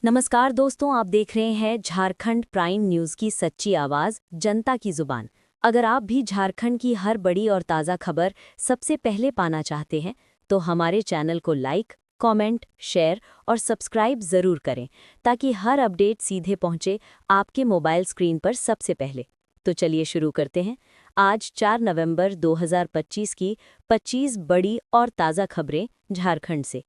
नमस्कार दोस्तों, आप देख रहे हैं झारखंड प्राइम न्यूज़ की सच्ची आवाज़, जनता की जुबान। अगर आप भी झारखंड की हर बड़ी और ताज़ा खबर सबसे पहले पाना चाहते हैं तो हमारे चैनल को लाइक, कमेंट, शेयर और सब्सक्राइब ज़रूर करें ताकि हर अपडेट सीधे पहुंचे आपके मोबाइल स्क्रीन पर सबसे पहले। तो चलिए शुरू करते हैं। आज 4 नवंबर 2025 की 25 बड़ी और ताज़ा खबरें झारखंड से।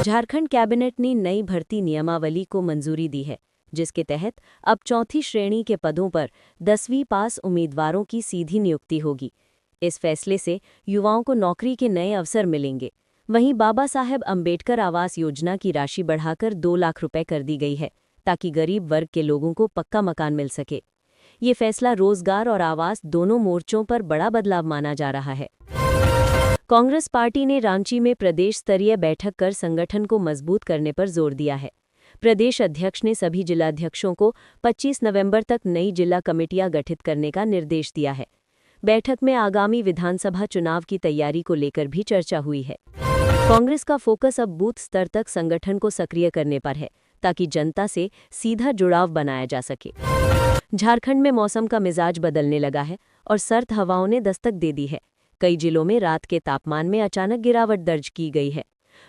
झारखंड कैबिनेट ने नई भर्ती नियमावली को मंजूरी दी है, जिसके तहत अब चौथी श्रेणी के पदों पर 10वीं पास उम्मीदवारों की सीधी नियुक्ति होगी। इस फैसले से युवाओं को नौकरी के नए अवसर मिलेंगे। वहीं बाबा साहेब अंबेडकर आवास योजना की राशि बढ़ाकर 2 लाख रुपए कर दी गई है, ताकि गरीब वर्ग के लोगों को पक्का मकान मिल सके। ये फैसला रोजगार और आवास दोनों मोर्चों पर बड़ा बदलाव माना जा रहा है। कांग्रेस पार्टी ने रांची में प्रदेश स्तरीय बैठक कर संगठन को मजबूत करने पर जोर दिया है। प्रदेश अध्यक्ष ने सभी जिलाध्यक्षों को 25 नवंबर तक नई जिला कमेटियां गठित करने का निर्देश दिया है। बैठक में आगामी विधानसभा चुनाव की तैयारी को लेकर भी चर्चा हुई है। कांग्रेस का फोकस अब बूथ स्तर तक संगठन को सक्रिय करने पर है, ताकि जनता से सीधा जुड़ाव बनाया जा सके। झारखंड में मौसम का मिजाज बदलने लगा है और सर्द हवाओं ने दस्तक दे दी है। कई जिलों में रात के तापमान में अचानक गिरावट दर्ज की गई है।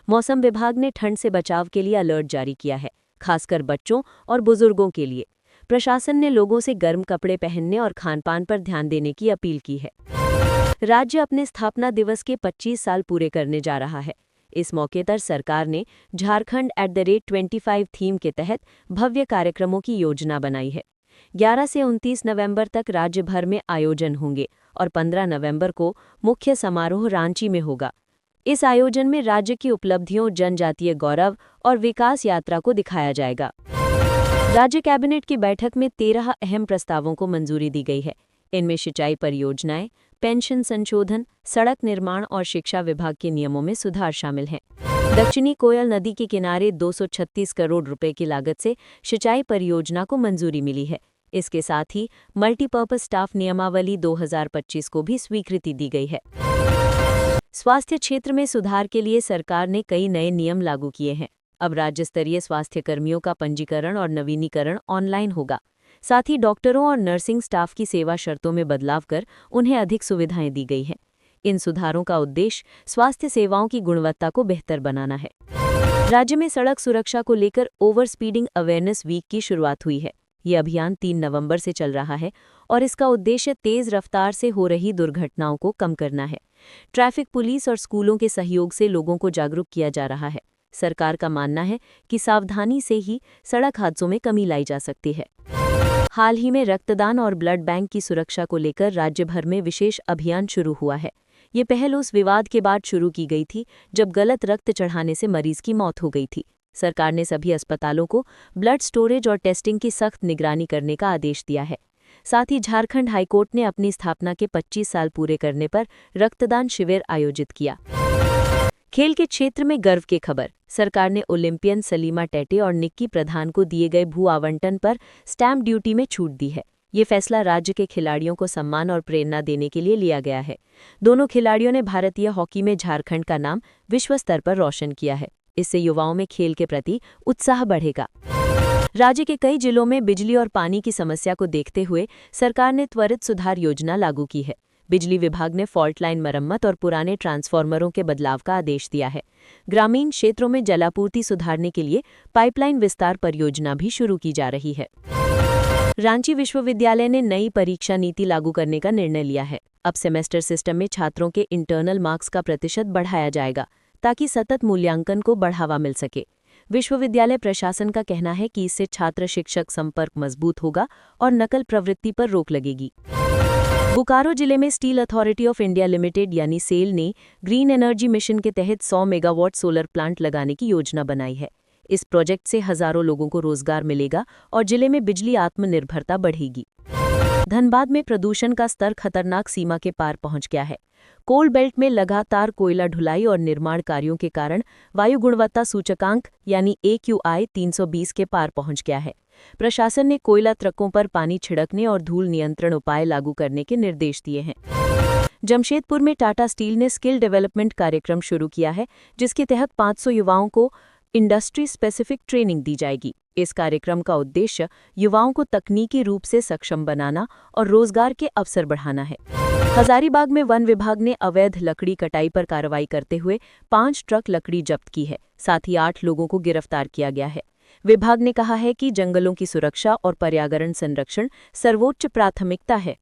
मौसम विभाग ने ठंड से बचाव के लिए अलर्ट जारी किया है, खासकर बच्चों और बुजुर्गों के लिए। प्रशासन ने लोगों से गर्म कपड़े पहनने और खानपान पर ध्यान देने की अपील की है। राज्य अपने स्थापना दिवस के 25 साल पूरे करने जा रहा है। इस मौके पर सरकार ने झारखंड @25 थीम के तहत भव्य कार्यक्रमों की योजना बनाई है। 11 से 29 नवंबर तक राज्य भर में आयोजन होंगे और 15 नवंबर को मुख्य समारोह रांची में होगा। इस आयोजन में राज्य की उपलब्धियों, जनजातीय गौरव और विकास यात्रा को दिखाया जाएगा। राज्य कैबिनेट की बैठक में 13 अहम प्रस्तावों को मंजूरी दी गई है। इनमें सिंचाई परियोजनाएं, पेंशन संशोधन, सड़क निर्माण और शिक्षा विभाग के नियमों में सुधार शामिल हैं। दक्षिणी कोयल नदी के किनारे 236 करोड़ रुपए की लागत से सिंचाई परियोजना को मंजूरी मिली है। इसके साथ ही मल्टीपर्पज स्टाफ नियमावली 2025 को भी स्वीकृति दी गई है। स्वास्थ्य क्षेत्र में सुधार के लिए सरकार ने कई नए नियम लागू किए हैं। अब राज्य स्तरीय स्वास्थ्य कर्मियों का पंजीकरण और नवीनीकरण ऑनलाइन होगा। साथ ही डॉक्टरों और नर्सिंग स्टाफ की सेवा शर्तों में बदलाव कर उन्हें अधिक सुविधाएं दी गई हैं। इन सुधारों का उद्देश्य स्वास्थ्य सेवाओं की गुणवत्ता को बेहतर बनाना है। राज्य में सड़क सुरक्षा को लेकर ओवर स्पीडिंग अवेयरनेस वीक की शुरुआत हुई है। ये अभियान 3 नवंबर से चल रहा है और इसका उद्देश्य तेज रफ्तार से हो रही दुर्घटनाओं को कम करना है। ट्रैफिक पुलिस और स्कूलों के सहयोग से लोगों को जागरूक किया जा रहा है। सरकार का मानना है कि सावधानी से ही सड़क हादसों में कमी लाई जा सकती है। हाल ही में रक्तदान और ब्लड बैंक की सुरक्षा को लेकर राज्य भर में विशेष अभियान शुरू हुआ है। ये पहल उस विवाद के बाद शुरू की गई थी जब गलत रक्त चढ़ाने से मरीज की मौत हो गई थी। सरकार ने सभी अस्पतालों को ब्लड स्टोरेज और टेस्टिंग की सख्त निगरानी करने का आदेश दिया है। साथ ही झारखंड हाईकोर्ट ने अपनी स्थापना के 25 साल पूरे करने पर रक्तदान शिविर आयोजित किया। खेल के क्षेत्र में गर्व की खबर। सरकार ने ओलंपियन सलीमा टेटे और निक्की प्रधान को दिए गए भू आवंटन पर स्टैंप ड्यूटी में छूट दी है। ये फैसला राज्य के खिलाड़ियों को सम्मान और प्रेरणा देने के लिए लिया गया है। दोनों खिलाड़ियों ने भारतीय हॉकी में झारखंड का नाम विश्व स्तर पर रोशन किया है। इससे युवाओं में खेल के प्रति उत्साह बढ़ेगा। राज्य के कई जिलों में बिजली और पानी की समस्या को देखते हुए सरकार ने त्वरित सुधार योजना लागू की है। बिजली विभाग ने फॉल्ट लाइन मरम्मत और पुराने ट्रांसफार्मरों के बदलाव का आदेश दिया है। ग्रामीण क्षेत्रों में जलापूर्ति सुधारने के लिए पाइपलाइन विस्तार परियोजना भी शुरू की जा रही है। रांची विश्वविद्यालय ने नई परीक्षा नीति लागू करने का निर्णय लिया है। अब सेमेस्टर सिस्टम में छात्रों के इंटरनल मार्क्स का प्रतिशत बढ़ाया जाएगा, ताकि सतत मूल्यांकन को बढ़ावा मिल सके। विश्वविद्यालय प्रशासन का कहना है कि इससे छात्र शिक्षक संपर्क मजबूत होगा और नकल प्रवृत्ति पर रोक लगेगी। बोकारो जिले में steel authority of India limited यानी सेल ने ग्रीन एनर्जी मिशन के तहत 100 मेगावाट सोलर प्लांट लगाने की योजना बनाई है। इस प्रोजेक्ट से हजारों लोगों को रोजगार मिलेगा और जिले में बिजली आत्मनिर्भरता बढ़ेगी। धनबाद में प्रदूषण का स्तर खतरनाक सीमा के पार पहुंच गया है। कोल बेल्ट में लगातार कोयला ढुलाई और निर्माण कार्यों के कारण वायु गुणवत्ता सूचकांक यानी AQI 320 के पार पहुंच गया है। प्रशासन ने कोयला ट्रकों पर पानी छिड़कने और धूल नियंत्रण उपाय लागू करने के निर्देश दिए हैं। जमशेदपुर में टाटा स्टील ने स्किल डेवलपमेंट कार्यक्रम शुरू किया है, जिसके तहत 500 युवाओं को इंडस्ट्री स्पेसिफिक ट्रेनिंग दी जाएगी। इस कार्यक्रम का उद्देश्य युवाओं को तकनीकी रूप से सक्षम बनाना और रोजगार के अवसर बढ़ाना है। हजारीबाग में वन विभाग ने अवैध लकड़ी कटाई पर कार्रवाई करते हुए 5 ट्रक लकड़ी जब्त की है। साथ ही 8 लोगों को गिरफ्तार किया गया है। विभाग ने कहा है कि जंगलों की सुरक्षा और पर्यावरण संरक्षण सर्वोच्च प्राथमिकता है।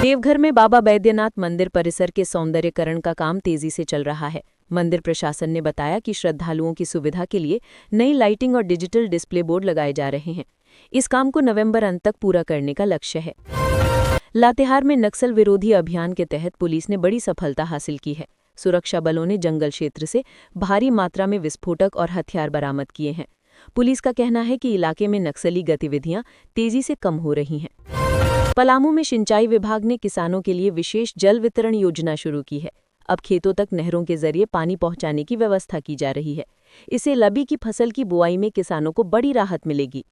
देवघर में बाबा बैद्यनाथ मंदिर परिसर के सौंदर्यीकरण का काम तेजी से चल रहा है। मंदिर प्रशासन ने बताया कि श्रद्धालुओं की सुविधा के लिए नई लाइटिंग और डिजिटल डिस्प्ले बोर्ड लगाए जा रहे हैं। इस काम को नवंबर अंत तक पूरा करने का लक्ष्य है। लातेहार में नक्सल विरोधी अभियान के तहत पुलिस ने बड़ी सफलता हासिल की है। सुरक्षा बलों ने जंगल क्षेत्र से भारी मात्रा में विस्फोटक और हथियार बरामद किए हैं। पुलिस का कहना है कि इलाके में नक्सली गतिविधियां तेजी से कम हो रही हैं। पलामू में सिंचाई विभाग ने किसानों के लिए विशेष जल वितरण योजना शुरू की है। अब खेतों तक नहरों के जरिए पानी पहुंचाने की व्यवस्था की जा रही है। इससे रबी की फसल की बुआई में किसानों को बड़ी राहत मिलेगी।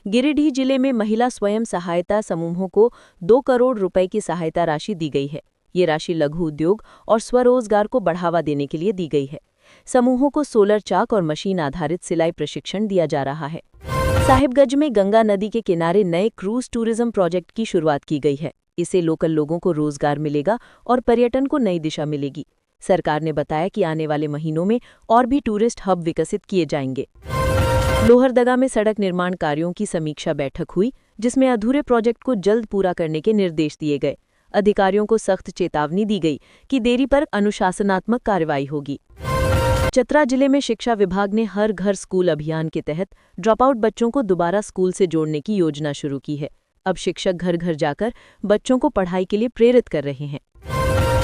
गिरिडीह जिले में महिला स्वयं सहायता समूहों को 2 करोड़ रुपए की सहायता राशि दी गई है। ये राशि लघु उद्योग और स्वरोजगार को बढ़ावा देने के लिए दी गई है। समूहों को सोलर चाक और मशीन आधारित सिलाई प्रशिक्षण दिया जा रहा है। साहिबगंज में गंगा नदी के किनारे नए क्रूज टूरिज्म प्रोजेक्ट की शुरुआत की गई है। इससे लोकल लोगों को रोजगार मिलेगा और पर्यटन को नई दिशा मिलेगी। सरकार ने बताया कि आने वाले महीनों में और भी टूरिस्ट हब विकसित किए जाएंगे। लोहरदगा में सड़क निर्माण कार्यों की समीक्षा बैठक हुई, जिसमें अधूरे प्रोजेक्ट को जल्द पूरा करने के निर्देश दिए गए। अधिकारियों को सख्त चेतावनी दी गई कि देरी पर अनुशासनात्मक कार्रवाई होगी। चतरा जिले में शिक्षा विभाग ने हर घर स्कूल अभियान के तहत ड्रॉपआउट बच्चों को दोबारा स्कूल से जोड़ने की योजना शुरू की है। अब शिक्षक घर घर जाकर बच्चों को पढ़ाई के लिए प्रेरित कर रहे हैं।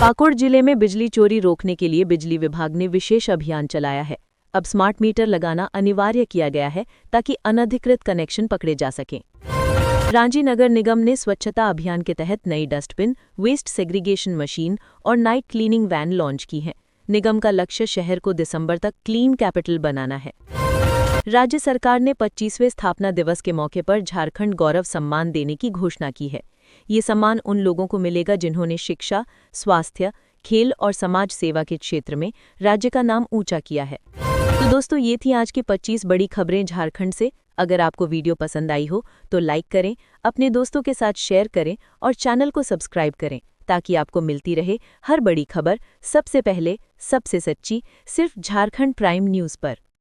पाकुड़ जिले में बिजली चोरी रोकने के लिए बिजली विभाग ने विशेष अभियान चलाया है। अब स्मार्ट मीटर लगाना अनिवार्य किया गया है ताकि अनधिकृत कनेक्शन पकड़े जा सकें। रांची नगर निगम ने स्वच्छता अभियान के तहत नई डस्टबिन, वेस्ट सेग्रीगेशन मशीन और नाइट क्लीनिंग वैन लॉन्च की है। निगम का लक्ष्य शहर को दिसंबर तक क्लीन कैपिटल बनाना है। राज्य सरकार ने 25वें स्थापना दिवस के मौके पर झारखंड गौरव सम्मान देने की घोषणा की है। ये सम्मान उन लोगों को मिलेगा जिन्होंने शिक्षा, स्वास्थ्य, खेल और समाज सेवा के क्षेत्र में राज्य का नाम ऊंचा किया है। तो दोस्तों, ये थी आज की 25 बड़ी खबरें झारखंड से। अगर आपको वीडियो पसंद आई हो तो लाइक करें, अपने दोस्तों के साथ शेयर करें और चैनल को सब्सक्राइब करें ताकि आपको मिलती रहे हर बड़ी खबर सबसे पहले, सबसे सच्ची, सिर्फ झारखंड प्राइम न्यूज़ पर।